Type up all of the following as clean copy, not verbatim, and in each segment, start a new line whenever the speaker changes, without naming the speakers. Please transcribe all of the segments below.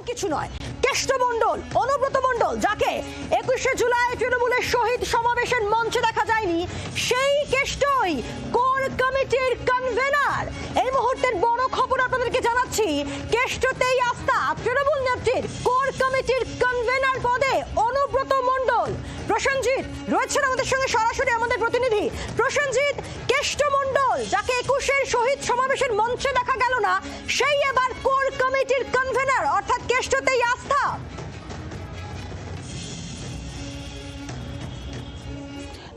কিছু নয়, কেষ্ট মণ্ডল, অনুব্রত মণ্ডল, যাকে 21শে জুলাই তৃণমূলের শহীদ সমাবেশের মঞ্চে দেখা যায়নি, সেই কেষ্টই কোর কমিটির কনভেনার। এই মুহূর্তের বড় খবর আপনাদেরকে জানাচ্ছি, কেষ্টতেই আস্থা। তৃণমূল নেত্রীর কোর কমিটির কনভেনার পদে অনুব্রত মণ্ডল। প্রসেনজিৎ রয়েছেন আমাদের সঙ্গে সরাসরি, আমাদের প্রতিনিধি প্রসেনজিৎ। কেষ্ট মণ্ডল, যাকে 21শে শহীদ সমাবেশের মঞ্চে দেখা গেল না, সেই এবার কোর কমিটির কনভেনার, অর্থাৎ কেষ্টতেই আস্থা।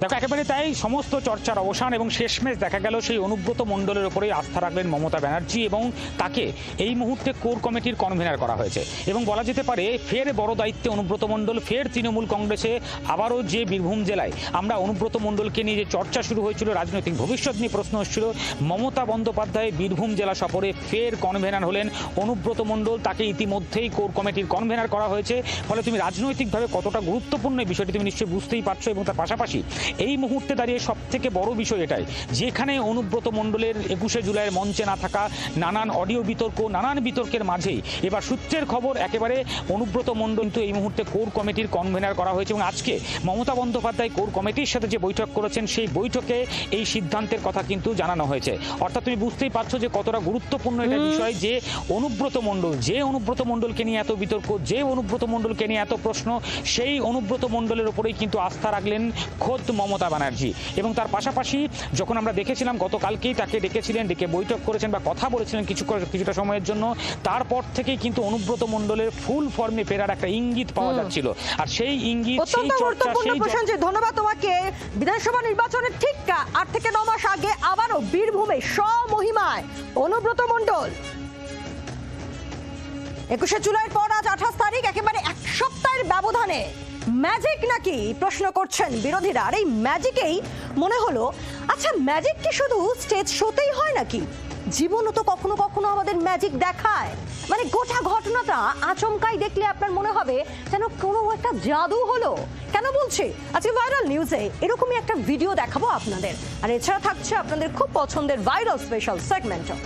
দেখো, একেবারে তাই, সমস্ত চর্চার অবসান এবং শেষমেশ দেখা গেল সেই অনুব্রত মণ্ডলের উপরেই আস্থা রাখলেন মমতা ব্যানার্জি এবং তাকে এই মুহূর্তে কোর কমিটির কনভেনার করা হয়েছে। এবং বলা যেতে পারে ফের বড় দায়িত্বে অনুব্রত মণ্ডল, ফের তৃণমূল কংগ্রেসে আবারও যে বীরভূম জেলায় আমরা অনুব্রত মণ্ডলকে নিয়ে যে চর্চা শুরু হয়েছিল, রাজনৈতিক ভবিষ্যৎ নিয়ে প্রশ্ন হচ্ছিল, মমতা বন্দ্যোপাধ্যায় বীরভূম জেলা সফরে ফের কনভেনার হলেন অনুব্রত মণ্ডল। তাকে ইতিমধ্যেই কোর কমিটির কনভেনার করা হয়েছে। ফলে তুমি রাজনৈতিকভাবে কতটা গুরুত্বপূর্ণ এই বিষয়টি তুমি নিশ্চয়ই বুঝতেই পারছো। এবং তার পাশাপাশি এই মুহূর্তে দাঁড়িয়ে সব থেকে বড় বিষয় এটাই, যেখানে অনুব্রত মণ্ডলের 21শে জুলাইয়ের মঞ্চে না থাকা, নানান অডিও বিতর্ক, নানান বিতর্কের মাঝেই এবার সূত্রের খবর একেবারে অনুব্রত মণ্ডল কিন্তু এই মুহূর্তে কোর কমিটির কনভেনার করা হয়েছে। এবং আজকে মমতা বন্দ্যোপাধ্যায় কোর কমিটির সাথে যে বৈঠক করেছেন, সেই বৈঠকে এই সিদ্ধান্তের কথা কিন্তু জানানো হয়েছে। অর্থাৎ তুমি বুঝতেই পারছো যে কতটা গুরুত্বপূর্ণ এটা বিষয়, যে অনুব্রত মণ্ডল, যে অনুব্রত মণ্ডলকে নিয়ে এত বিতর্ক, যে অনুব্রত মণ্ডলকে নিয়ে এত প্রশ্ন, সেই অনুব্রত মণ্ডলের উপরেই কিন্তু আস্থা রাখলেন খোদ মমতা ব্যানার্জি। এবং তার পাশাপাশি যখন আমরা দেখেছিলাম গতকালকেই তাকে ডেকেছিলেন, ডেকে বৈঠক করেছেন বা কথা বলেছিলেন কিছুটা সময়ের জন্য, তারপর থেকেই কিন্তু অনুব্রত মণ্ডলের ফুল ফর্মে ফেরার একটা ইঙ্গিত পাওয়া যাচ্ছিল। আর সেই ইঙ্গিত, সেই চর্চা, সেই
ধন্যবাদ তোমাকে। বিধানসভা নির্বাচনের ঠিক 8 থেকে 9 মাস আগে আবারও বীরভূমে স্বমহিমায় অনুব্রত মণ্ডল। 21শে জুলাইয়ের পর আজ 28 তারিখ, একেবারে এক সপ্তাহের ব্যবধানে ম্যাজিক নাকি প্রশ্ন করছেন বিরোধীরা। আর এই ম্যাজিকেই মনে হলো, আচ্ছা ম্যাজিক কি শুধু স্টেজ শোতেই হয় নাকি? জীবনও তো কখনো কখনো আমাদের ম্যাজিক দেখায়। মানে গোটা ঘটনাটা আচমকাই দেখলে আপনার মনে হবে যেন কোনো একটা জাদু হলো। কেন বলছি? আজকে ভাইরাল নিউজে এরকমই একটা ভিডিও দেখাবো আপনাদের। আর এছাড়া থাকছে আপনাদের খুব পছন্দের ভাইরাল স্পেশাল সেগমেন্টও।